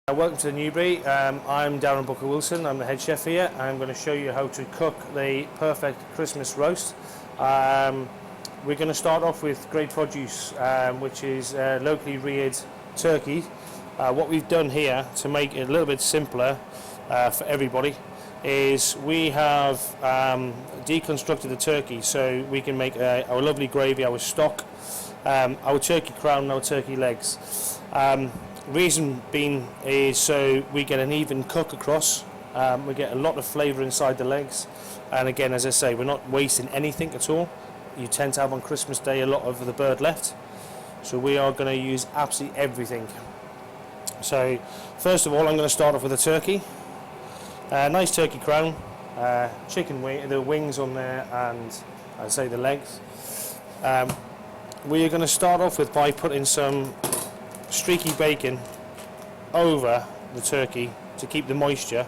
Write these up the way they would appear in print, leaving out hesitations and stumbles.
Welcome to Newbury. I'm Darren Booker-Wilson. I'm the head chef here. I'm going to show you how to cook the perfect Christmas roast. We're going to start off with great produce, which is locally reared turkey. What we've done here to make it a little bit simpler for everybody is we have deconstructed the turkey so we can make our lovely gravy, our stock, our turkey crown and our turkey legs. Reason being is so we get an even cook across, we get a lot of flavour inside the legs, and again, as I say, we're not wasting anything at all. You tend to have on Christmas Day a lot of the bird left, so we are going to use absolutely everything. So first of all, I'm going to start off with a turkey, nice turkey crown, chicken wing, the wings on there, and I'd say the legs. We are going to start off with by putting some streaky bacon over the turkey to keep the moisture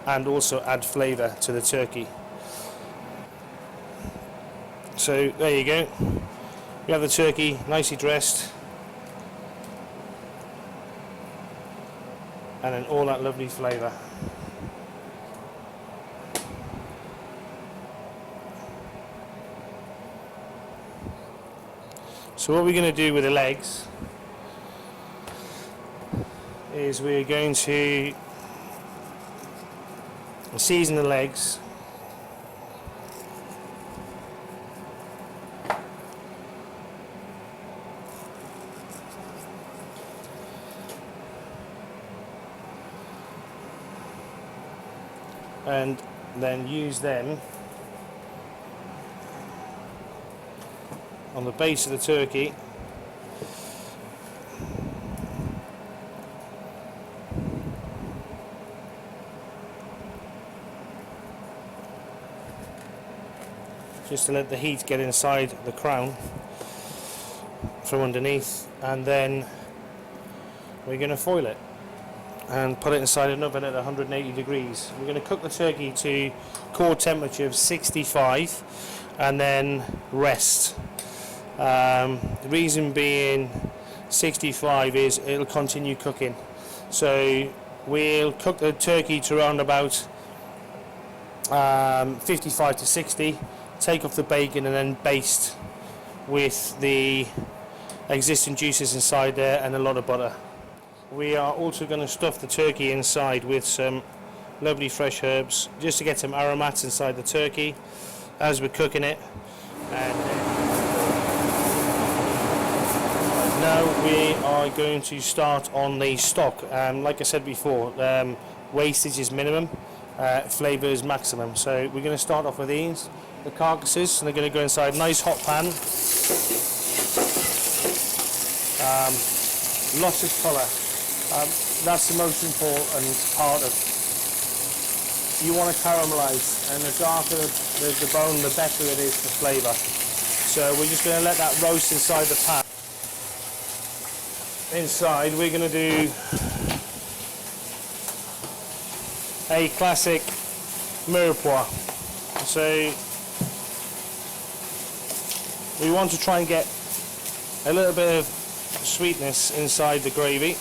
and also add flavour to the turkey. So there you go, we have the turkey nicely dressed and then all that lovely flavour. So what we're going to do with the legs is we're going to season the legs and then use them on the base of the turkey . Just to let the heat get inside the crown from underneath, and then we're going to foil it and put it inside an oven at 180 degrees. We're going to cook the turkey to core temperature of 65 and then rest. The reason being 65 is it'll continue cooking, so we'll cook the turkey to around about 55 to 60, take off the bacon and then baste with the existing juices inside there and a lot of butter. We are also going to stuff the turkey inside with some lovely fresh herbs just to get some aromats inside the turkey as we're cooking it. And now we are going to start on the stock. Like I said before, wastage is minimum, flavour is maximum. So we're going to start off with these, the carcasses, and they're going to go inside a nice hot pan. Lots of colour. That's the most important part of it. You want to caramelise, and the darker the bone, the better it is for flavour. So we're just going to let that roast inside the pan. Inside we're going to do a classic mirepoix. So we want to try and get a little bit of sweetness inside the gravy.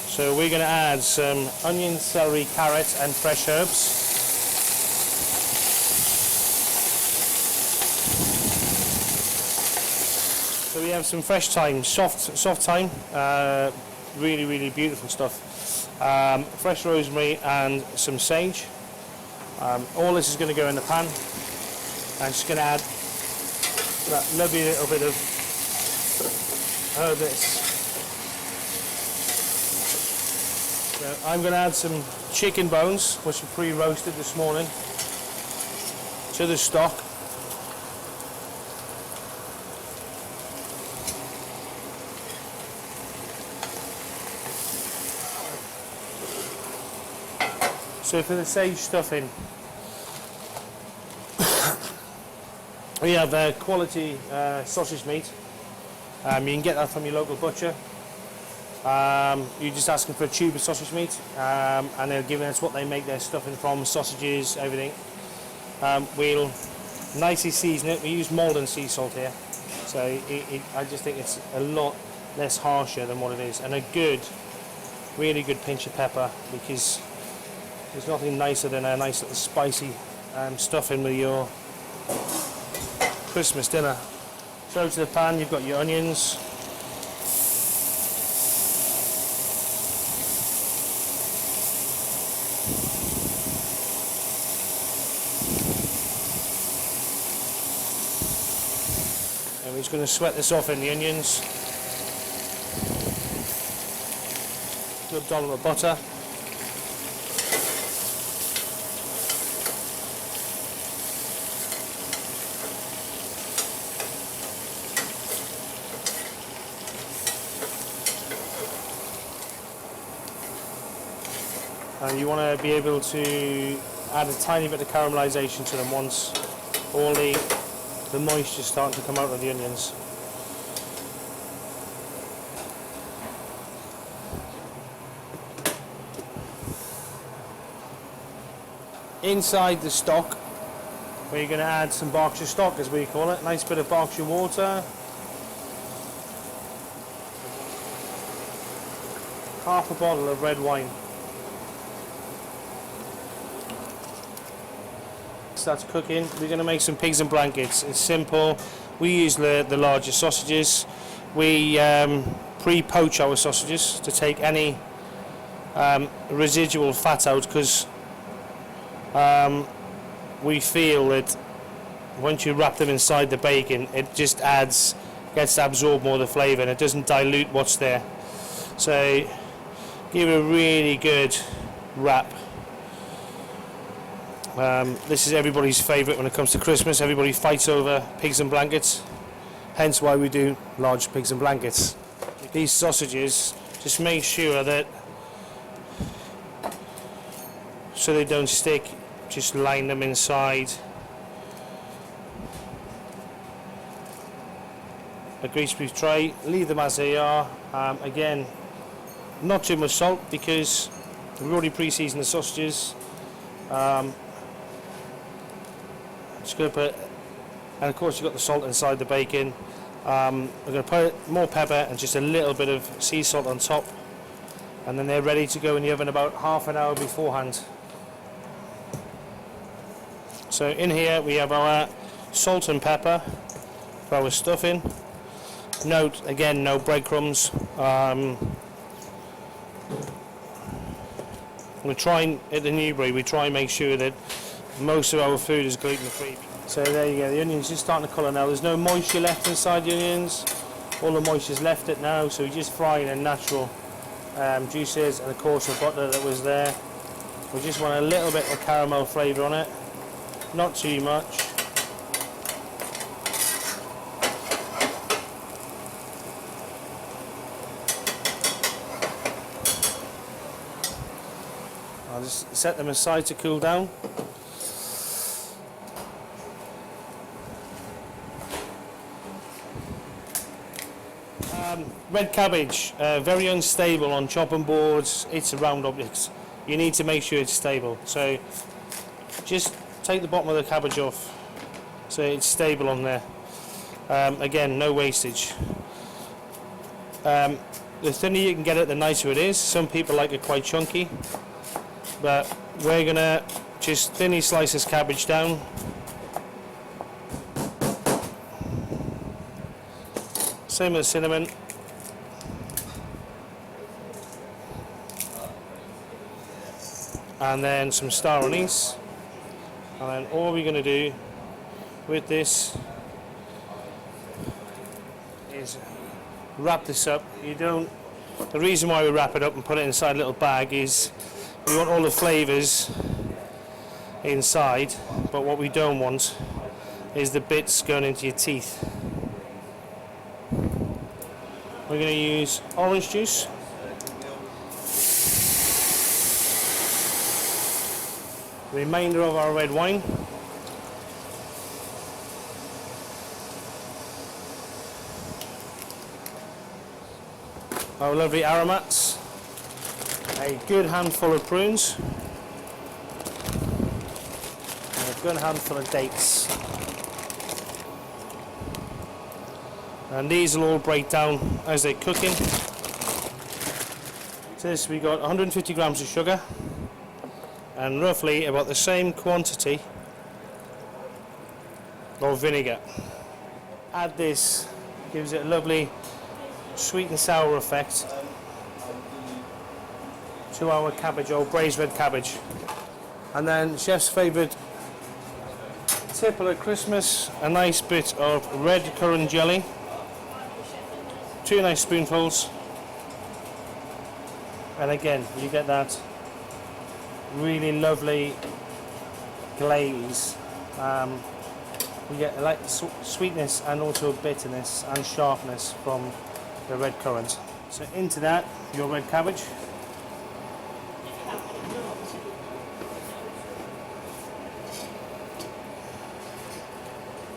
So we're going to add some onion, celery, carrot and fresh herbs. So we have some fresh thyme, soft thyme, really beautiful stuff. Fresh rosemary and some sage. All this is going to go in the pan. I'm just going to add that lovely little bit of herbs. So I'm going to add some chicken bones, which are pre-roasted this morning, to the stock. So for the sage stuffing, we have quality sausage meat. You can get that from your local butcher. You're just asking for a tube of sausage meat, and they're giving us what they make their stuffing from, sausages, everything. We'll nicely season it. We use Maldon sea salt here, so I just think it's a lot less harsher than what it is, and a good, really good pinch of pepper, because there's nothing nicer than a nice little spicy stuffing with your Christmas dinner. So to the pan, you've got your onions. And we're just going to sweat this off in the onions. A little dollop of butter. And you want to be able to add a tiny bit of caramelization to them once all the moisture is starting to come out of the onions. Inside the stock, we're going to add some Berkshire stock, as we call it. Nice bit of Berkshire water. Half a bottle of red wine. Starts cooking. We're going to make some pigs and blankets. It's simple. We use the larger sausages. We pre-poach our sausages to take any residual fat out, because we feel that once you wrap them inside the bacon, it just gets to absorb more of the flavour, and it doesn't dilute what's there. So give it a really good wrap. This is everybody's favourite when it comes to Christmas. Everybody fights over pigs and blankets, hence why we do large pigs and blankets. These sausages, just make sure that, so they don't stick, just line them inside a greaseproof tray, leave them as they are. Again, not too much salt, because we've already pre-seasoned the sausages. Just going to put, and of course you've got the salt inside the bacon. We're going to put more pepper and just a little bit of sea salt on top, and then they're ready to go in the oven about half an hour beforehand. So in here we have our salt and pepper for our stuffing. Note again, no breadcrumbs. We're trying at the Newbury, we try and make sure that most of our food is gluten-free. So there you go, the onions just starting to colour now. There's no moisture left inside the onions. All the moisture's left it now, so we're just frying in natural juices, and of course the butter that was there. We just want a little bit of caramel flavour on it, not too much. I'll just set them aside to cool down. Red cabbage, very unstable on chopping boards. It's a round object. You need to make sure it's stable. So just take the bottom of the cabbage off so it's stable on there. Again, no wastage. The thinner you can get it, the nicer it is. Some people like it quite chunky, but we're gonna just thinly slice this cabbage down. Same with the cinnamon. And then some star anise. And then all we're going to do with this is wrap this up. The reason why we wrap it up and put it inside a little bag is we want all the flavours inside, but what we don't want is the bits going into your teeth. We're going to use orange juice. The remainder of our red wine. Our lovely aromats. A good handful of prunes. And a good handful of dates. and these will all break down as they're cooking. To this we got 150 grams of sugar and roughly about the same quantity of vinegar. Add this, gives it a lovely sweet and sour effect to our cabbage, or braised red cabbage. And then chef's favourite tipple at Christmas, a nice bit of red currant jelly, 2 nice spoonfuls, and again you get that really lovely glaze. You get a light sweetness and also bitterness and sharpness from the red currant. So into that, your red cabbage.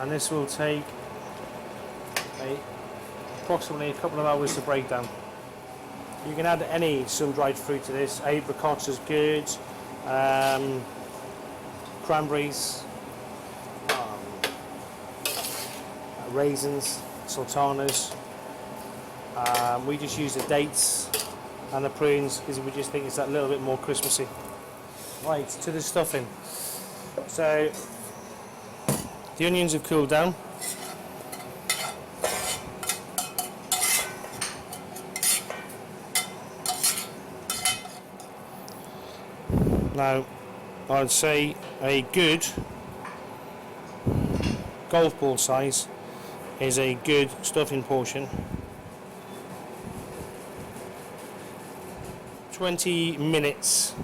And this will take approximately a couple of hours to break down. You can add any sun-dried fruit to this. Apricots is good, cranberries, raisins, sultanas. We just use the dates and the prunes because we just think it's that little bit more Christmassy. Right, to the stuffing. So the onions have cooled down. Now, I'd say a good golf ball size is a good stuffing portion. 20 minutes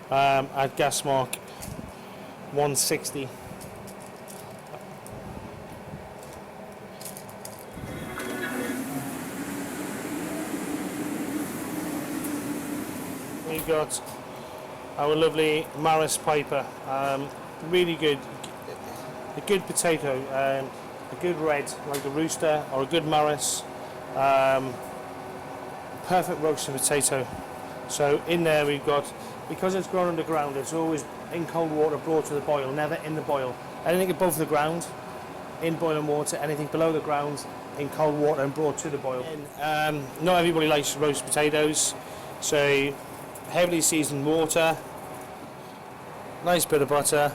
at gas mark 160. We've got our lovely Maris Piper, really good, a good potato, a good red like a Rooster or a good Maris, perfect roasted potato. So in there we've got, because it's grown underground, it's always in cold water brought to the boil, never in the boil. Anything above the ground in boiling water, anything below the ground in cold water and brought to the boil. Not everybody likes roast potatoes, so heavily seasoned water, nice bit of butter,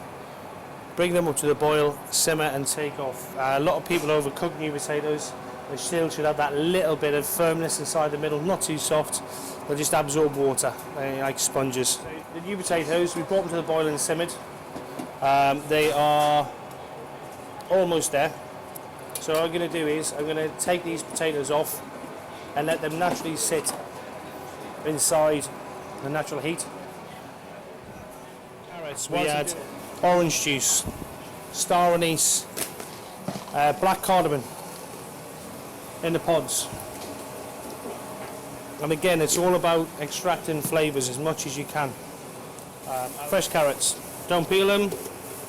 bring them up to the boil, simmer and take off. A lot of people overcook new potatoes. They still should have that little bit of firmness inside the middle, not too soft. They'll just absorb water, like sponges. So the new potatoes, we brought them to the boil and simmered. They are almost there. So what I'm going to do is, I'm going to take these potatoes off and let them naturally sit inside the natural heat. Carrots, we add orange juice, star anise, black cardamom in the pods. And again, it's all about extracting flavours as much as you can. Fresh carrots, don't peel them,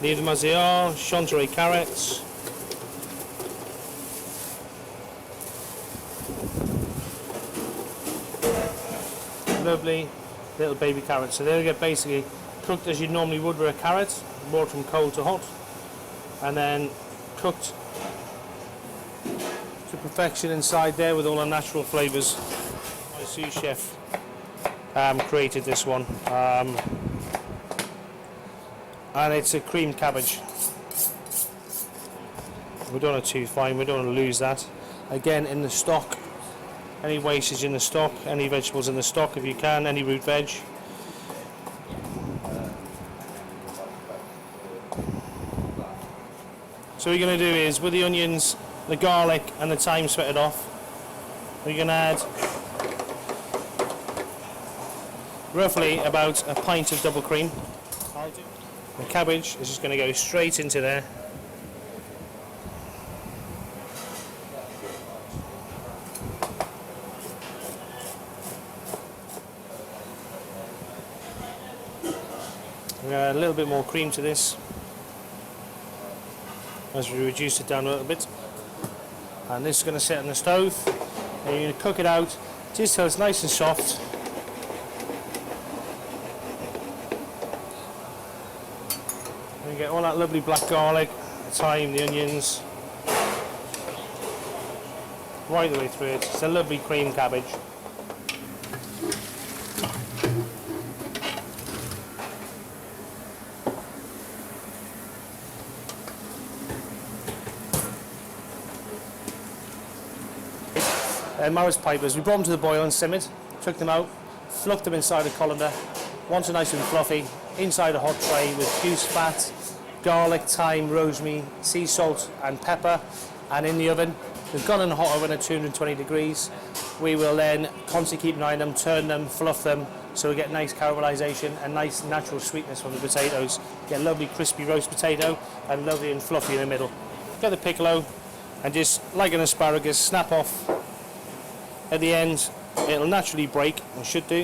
leave them as they are. Chantilly carrots. Lovely little baby carrots. So they'll get basically cooked as you normally would with a carrot, brought from cold to hot, and then cooked to perfection inside there with all the natural flavours. My sous chef created this one, and it's a creamed cabbage. We don't want it too fine, we don't want to lose that. Again, in the stock, any wastage in the stock, any vegetables in the stock if you can, any root veg. So what we're going to do is, with the onions, the garlic and the thyme sweated off, we're going to add roughly about a pint of double cream. The cabbage is just going to go straight into there. We're going to add a little bit more cream to this as we reduce it down a little bit. And this is going to sit on the stove, and you're going to cook it out just till it's nice and soft. And you get all that lovely black garlic, the thyme, the onions. right the way through it. It's a lovely cream cabbage. Maris pipers, we brought them to the boil and simmered, took them out, fluffed them inside a colander, once nice and fluffy, inside a hot tray with goose fat, garlic, thyme, rosemary, sea salt and pepper, and in the oven. We've gone in a hot oven at 220 degrees. We will then constantly keep an eye on them, turn them, fluff them, so we get nice caramelization and nice natural sweetness from the potatoes. Get a lovely crispy roast potato and lovely and fluffy in the middle. Get the piccolo and just like an asparagus, snap off. At the end, it'll naturally break, and should do.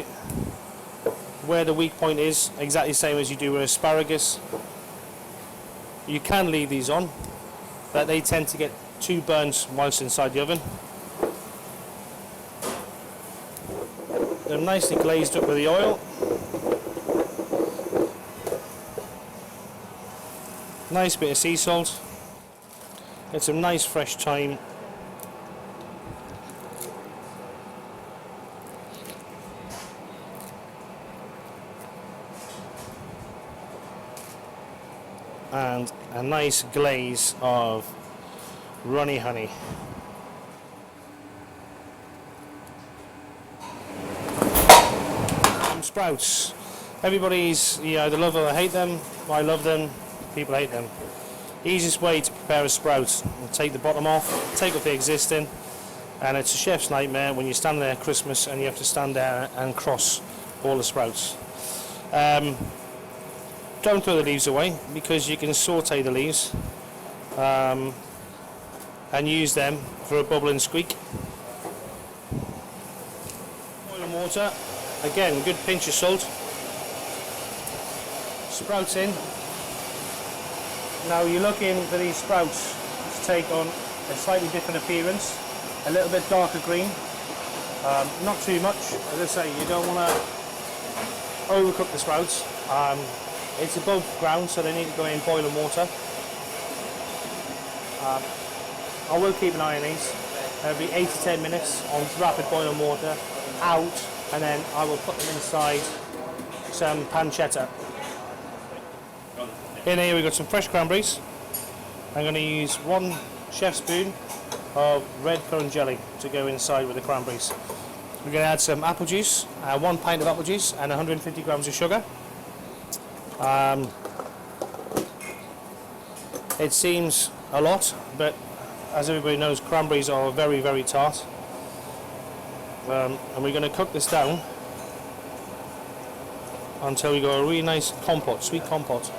Where the weak point is, exactly the same as you do with asparagus. You can leave these on, but they tend to get too burnt whilst inside the oven. They're nicely glazed up with the oil. Nice bit of sea salt. Get some nice fresh thyme. And a nice glaze of runny honey. Some sprouts. Everybody's, you either love or hate them. I love them, people hate them. Easiest way to prepare a sprout: take the bottom off, take off the existing, and it's a chef's nightmare when you stand there at Christmas and you have to stand there and cross all the sprouts. Don't throw the leaves away, because you can saute the leaves and use them for a bubble and squeak. Oil and water, again good pinch of salt. Sprouts in. Now you're looking for these sprouts to take on a slightly different appearance, a little bit darker green, not too much. As I say, you don't want to overcook the sprouts. It's above ground, so they need to go in boiling water. I will keep an eye on these every 8 to 10 minutes on rapid boiling water, out, and then I will put them inside some pancetta. In here we've got some fresh cranberries. I'm going to use 1 chef spoon of red currant jelly to go inside with the cranberries. We're going to add some apple juice, 1 pint of apple juice and 150 grams of sugar. It seems a lot, but as everybody knows, cranberries are very, very tart. And we're going to cook this down until we got a really nice compote, sweet compote.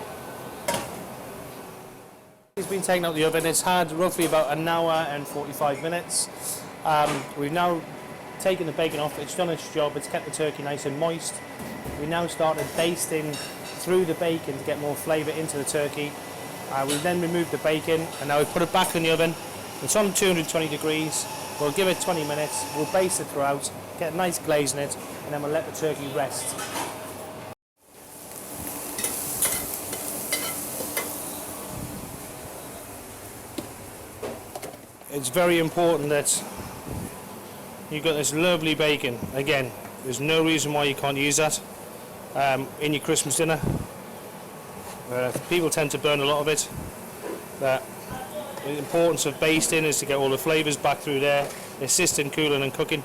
It's been taken out of the oven. It's had roughly about an hour and 45 minutes. We've now taken the bacon off. It's done its job. It's kept the turkey nice and moist. We now started basting through the bacon to get more flavour into the turkey. We then remove the bacon, and now we put it back in the oven. It's on 220 degrees. We'll give it 20 minutes. We'll baste it throughout, get a nice glaze in it, and then we'll let the turkey rest. It's very important that you've got this lovely bacon. Again, there's no reason why you can't use that in your Christmas dinner. People tend to burn a lot of it. The importance of basting is to get all the flavours back through there, assist in cooling and cooking.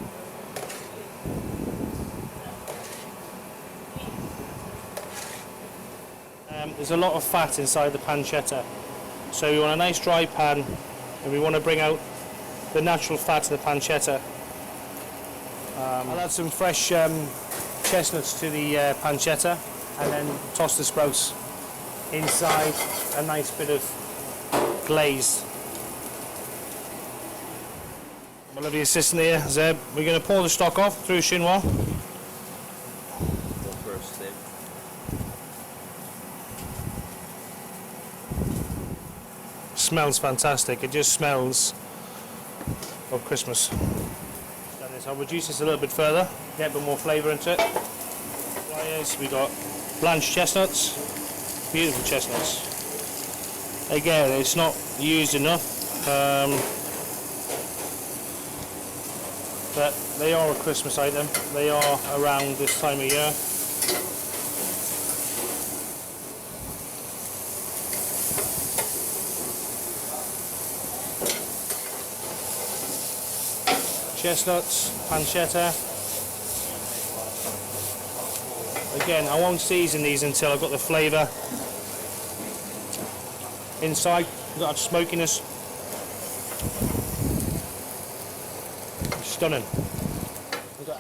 There's a lot of fat inside the pancetta, so we want a nice dry pan, and we want to bring out the natural fat of the pancetta. I'll add some fresh chestnuts to the pancetta, and then toss the sprouts inside a nice bit of glaze. My lovely assistant here, Zeb. We're going to pour the stock off through chinois. Smells fantastic. It just smells of Christmas. I'll reduce this a little bit further, get a bit more flavour into it. We got blanched chestnuts, beautiful chestnuts. Again, it's not used enough. but they are a Christmas item. They are around this time of year. Chestnuts, pancetta. Again, I won't season these until I've got the flavour inside. We've got smokiness. Stunning. We've got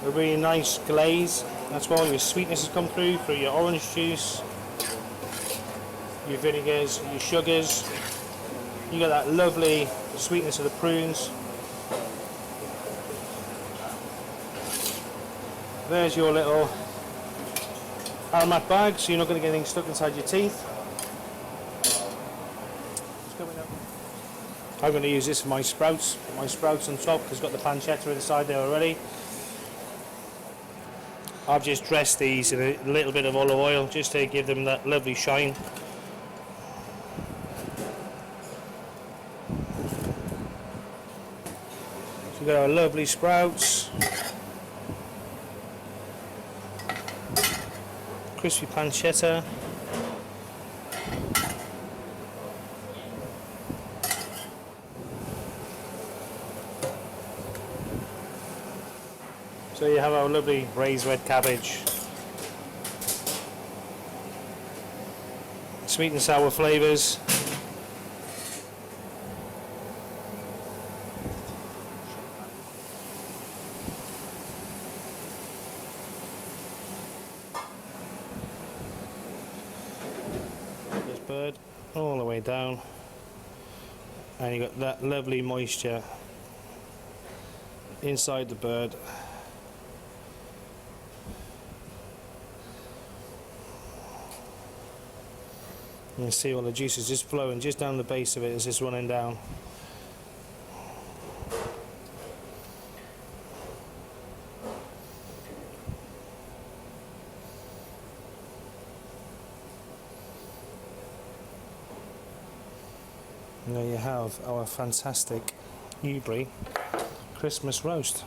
a really nice glaze. That's where all your sweetness has come through your orange juice, your vinegars, your sugars. You got that lovely sweetness of the prunes. There's your little aromat bag, so you're not going to get anything stuck inside your teeth. I'm going to use this for my sprouts. Put my sprouts on top because it's got the pancetta inside there already. I've just dressed these in a little bit of olive oil just to give them that lovely shine. So we've got our lovely sprouts. Crispy pancetta. So you have our lovely braised red cabbage. Sweet and sour flavours. Bird all the way down, and you got that lovely moisture inside the bird. You can see all the juices just flowing just down the base of it. It's just running down. And there you have our fantastic Newbury Christmas roast.